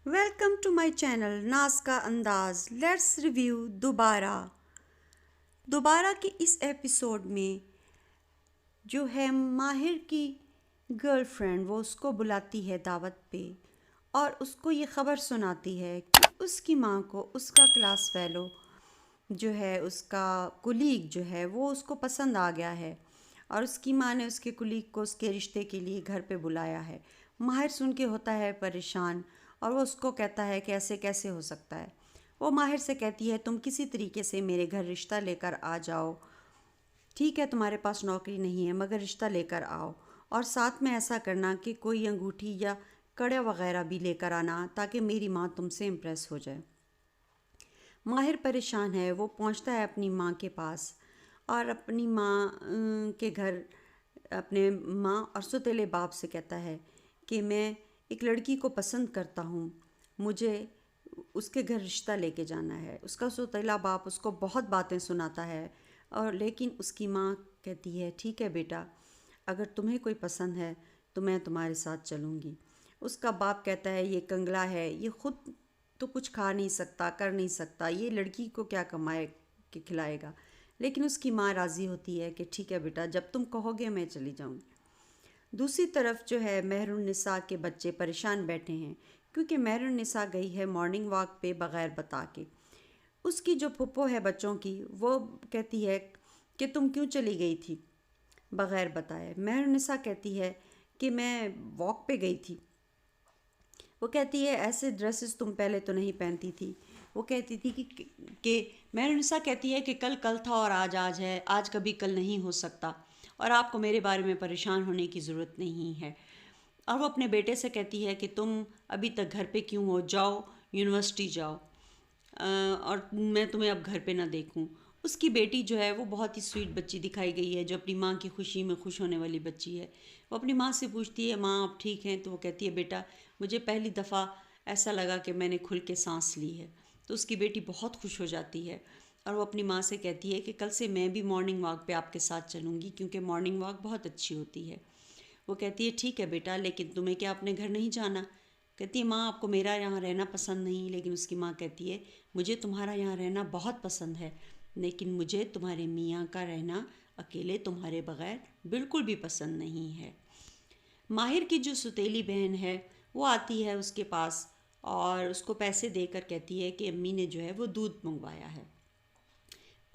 Welcome to my channel ناز کا انداز. Let's review دوبارہ کی اس ایپیسوڈ میں جو ہے ماہر کی گرل فرینڈ وہ اس کو بلاتی ہے دعوت پہ اور اس کو یہ خبر سناتی ہے کہ اس کی ماں کو اس کا کلاس فیلو جو ہے اس کا کولیگ جو ہے وہ اس کو پسند آ گیا ہے اور اس کی ماں نے اس کے کولیگ کو اس کے رشتے کے لیے گھر پہ بلایا ہے. ماہر سن کے ہوتا ہے پریشان اور وہ اس کو کہتا ہے کہ ایسے کیسے ہو سکتا ہے. وہ ماہر سے کہتی ہے تم کسی طریقے سے میرے گھر رشتہ لے کر آ جاؤ. ٹھیک ہے تمہارے پاس نوکری نہیں ہے مگر رشتہ لے کر آؤ اور ساتھ میں ایسا کرنا کہ کوئی انگوٹھی یا کڑا وغیرہ بھی لے کر آنا تاکہ میری ماں تم سے امپریس ہو جائے. ماہر پریشان ہے. وہ پہنچتا ہے اپنی ماں کے پاس اور اپنی ماں کے گھر اپنے ماں اور سوتیلے باپ سے کہتا ہے کہ میں ایک لڑکی کو پسند کرتا ہوں, مجھے اس کے گھر رشتہ لے کے جانا ہے. اس کا سوتیلا باپ اس کو بہت باتیں سناتا ہے اور لیکن اس کی ماں کہتی ہے ٹھیک ہے بیٹا, اگر تمہیں کوئی پسند ہے تو میں تمہارے ساتھ چلوں گی. اس کا باپ کہتا ہے یہ کنگلا ہے, یہ خود تو کچھ کھا نہیں سکتا, کر نہیں سکتا, یہ لڑکی کو کیا کمائے کہ کھلائے گا. لیکن اس کی ماں راضی ہوتی ہے کہ ٹھیک ہے بیٹا جب تم کہو گے میں چلی جاؤں گی. دوسری طرف جو ہے مہر النساء کے بچے پریشان بیٹھے ہیں کیونکہ مہر النساء گئی ہے مارننگ واک پہ بغیر بتا کے. اس کی جو پھپھو ہے بچوں کی وہ کہتی ہے کہ تم کیوں چلی گئی تھی بغیر بتائے. مہر النساء کہتی ہے کہ میں واک پہ گئی تھی. وہ کہتی ہے ایسے ڈریسز تم پہلے تو نہیں پہنتی تھی. وہ کہتی تھی کہ مہر النساء کہتی ہے کہ کل کل تھا اور آج آج ہے, آج کبھی کل نہیں ہو سکتا اور آپ کو میرے بارے میں پریشان ہونے کی ضرورت نہیں ہے. اور وہ اپنے بیٹے سے کہتی ہے کہ تم ابھی تک گھر پہ کیوں ہو, جاؤ یونیورسٹی جاؤ اور میں تمہیں اب گھر پہ نہ دیکھوں. اس کی بیٹی جو ہے وہ بہت ہی سویٹ بچی دکھائی گئی ہے جو اپنی ماں کی خوشی میں خوش ہونے والی بچی ہے. وہ اپنی ماں سے پوچھتی ہے ماں آپ ٹھیک ہیں؟ تو وہ کہتی ہے بیٹا مجھے پہلی دفعہ ایسا لگا کہ میں نے کھل کے سانس لی ہے. تو اس کی بیٹی بہت خوش ہو جاتی ہے اور وہ اپنی ماں سے کہتی ہے کہ کل سے میں بھی مارننگ واک پہ آپ کے ساتھ چلوں گی کیونکہ مارننگ واک بہت اچھی ہوتی ہے. وہ کہتی ہے ٹھیک ہے بیٹا لیکن تمہیں کیا اپنے گھر نہیں جانا؟ کہتی ہے ماں آپ کو میرا یہاں رہنا پسند نہیں. لیکن اس کی ماں کہتی ہے مجھے تمہارا یہاں رہنا بہت پسند ہے لیکن مجھے تمہارے میاں کا رہنا اکیلے تمہارے بغیر بالکل بھی پسند نہیں ہے. ماہر کی جو ستیلی بہن ہے وہ آتی ہے اس کے پاس اور اس کو پیسے دے کر کہتی ہے کہ امی نے جو ہے وہ دودھ منگوایا ہے.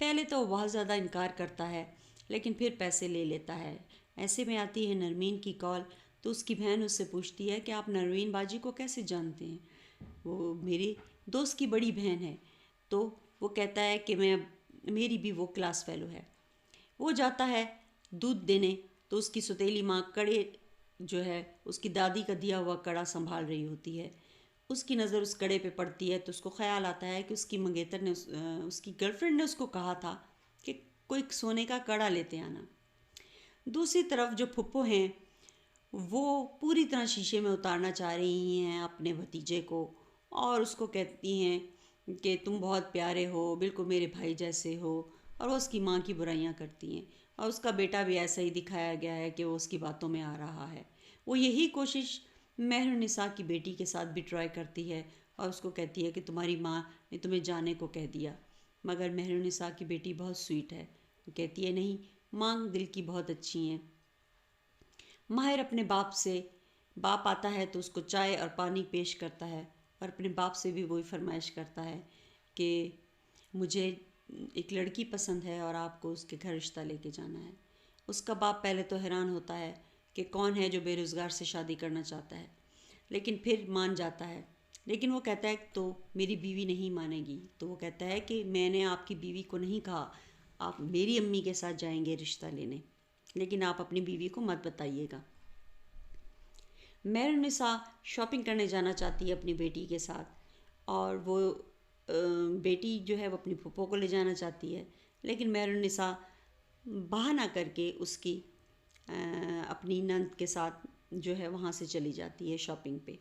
پہلے تو وہ بہت زیادہ انکار کرتا ہے لیکن پھر پیسے لے لیتا ہے. ایسے میں آتی ہے نرمین کی کال تو اس کی بہن اس سے پوچھتی ہے کہ آپ نرمین باجی کو کیسے جانتے ہیں؟ وہ میری دوست کی بڑی بہن ہے. تو وہ کہتا ہے کہ میری بھی وہ کلاس فیلو ہے. وہ جاتا ہے دودھ دینے تو اس کی ستیلی ماں کڑے جو ہے اس کی دادی کا دیا ہوا کڑا سنبھال رہی ہوتی ہے. اس کی نظر اس کڑے پہ پڑتی ہے تو اس کو خیال آتا ہے کہ اس کی منگیتر نے اس کی گرل فرینڈ نے اس کو کہا تھا کہ کوئی سونے کا کڑا لیتے آنا. دوسری طرف جو پھپھو ہیں وہ پوری طرح شیشے میں اتارنا چاہ رہی ہیں اپنے بھتیجے کو اور اس کو کہتی ہیں کہ تم بہت پیارے ہو, بالکل میرے بھائی جیسے ہو, اور وہ اس کی ماں کی برائیاں کرتی ہیں. اور اس کا بیٹا بھی ایسا ہی دکھایا گیا ہے کہ وہ اس کی باتوں میں آ رہا ہے. وہ یہی کوشش مہر النساء کی بیٹی کے ساتھ بھی ٹرائی کرتی ہے اور اس کو کہتی ہے کہ تمہاری ماں نے تمہیں جانے کو کہہ دیا. مگر مہر النساء کی بیٹی بہت سویٹ ہے. وہ کہتی ہے نہیں, ماں دل کی بہت اچھی ہیں. ماہر اپنے باپ آتا ہے تو اس کو چائے اور پانی پیش کرتا ہے اور اپنے باپ سے بھی وہی فرمائش کرتا ہے کہ مجھے ایک لڑکی پسند ہے اور آپ کو اس کے گھر رشتہ لے کے جانا ہے. اس کا باپ پہلے تو حیران ہوتا ہے کہ کون ہے جو بے روزگار سے شادی کرنا چاہتا ہے لیکن پھر مان جاتا ہے. لیکن وہ کہتا ہے تو میری بیوی نہیں مانے گی. تو وہ کہتا ہے کہ میں نے آپ کی بیوی کو نہیں کہا آپ میری امی کے ساتھ جائیں گے رشتہ لینے, لیکن آپ اپنی بیوی کو مت بتائیے گا. مہر النساء شاپنگ کرنے جانا چاہتی ہے اپنی بیٹی کے ساتھ اور وہ بیٹی جو ہے وہ اپنی پھپھو کو لے جانا چاہتی ہے لیکن مہر النساء بہانہ کر کے اس کی اپنی نند کے ساتھ جو ہے وہاں سے چلی جاتی ہے شاپنگ پہ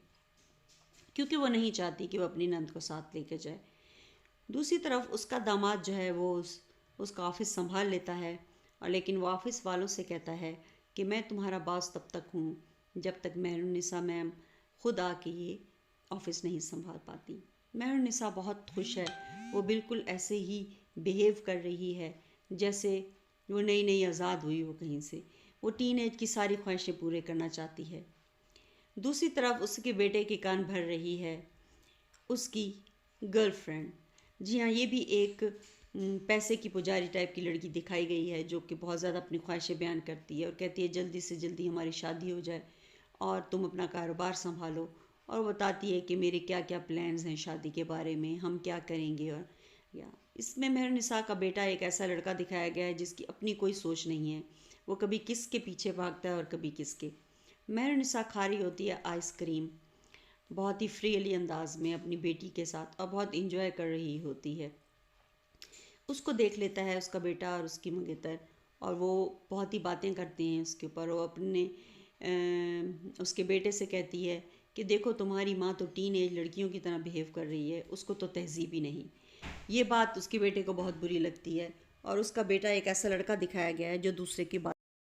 کیونکہ وہ نہیں چاہتی کہ وہ اپنی نند کو ساتھ لے کے جائے. دوسری طرف اس کا داماد جو ہے وہ اس کا آفس سنبھال لیتا ہے اور لیکن وہ آفس والوں سے کہتا ہے کہ میں تمہارا باس تب تک ہوں جب تک مہر النساء میم خود آ کے یہ آفس نہیں سنبھال پاتی۔ مہر نساء بہت خوش ہے، وہ بالکل ایسے ہی بیہیو کر رہی ہے جیسے وہ نئی نئی آزاد ہوئی ہو کہیں سے۔ وہ ٹین ایج کی ساری خواہشیں پورے کرنا چاہتی ہے۔ دوسری طرف اس کے بیٹے کے کان بھر رہی ہے اس کی گرل فرینڈ۔ جی ہاں، یہ بھی ایک پیسے کی پجاری ٹائپ کی لڑکی دکھائی گئی ہے جو کہ بہت زیادہ اپنی خواہشیں بیان کرتی ہے اور کہتی ہے جلدی سے جلدی ہماری شادی ہو جائے اور تم اپنا کاروبار سنبھالو، اور بتاتی ہے کہ میرے کیا کیا پلانز ہیں شادی کے بارے میں، ہم کیا کریں گے۔ اور اس میں مہر نساء کا بیٹا ایک ایسا لڑکا دکھایا گیا ہے جس کی اپنی کوئی سوچ نہیں ہے، وہ کبھی کس کے پیچھے بھاگتا ہے اور کبھی کس کے۔ مہر نساء کھا رہی ہوتی ہے آئس کریم بہت ہی فریلی انداز میں اپنی بیٹی کے ساتھ اور بہت انجوائے کر رہی ہوتی ہے۔ اس کو دیکھ لیتا ہے اس کا بیٹا اور اس کی منگیتر، اور وہ بہت ہی باتیں کرتے ہیں اس کے اوپر۔ وہ اپنے اس کے بیٹے سے کہتی ہے کہ دیکھو تمہاری ماں تو ٹین ایج لڑکیوں کی طرح بیہیو کر رہی ہے، اس کو تو تہذیب ہی نہیں۔ یہ بات اس کے بیٹے کو بہت بری لگتی ہے، اور اس کا بیٹا ایک ایسا لڑکا دکھایا گیا ہے جو دوسرے کی بات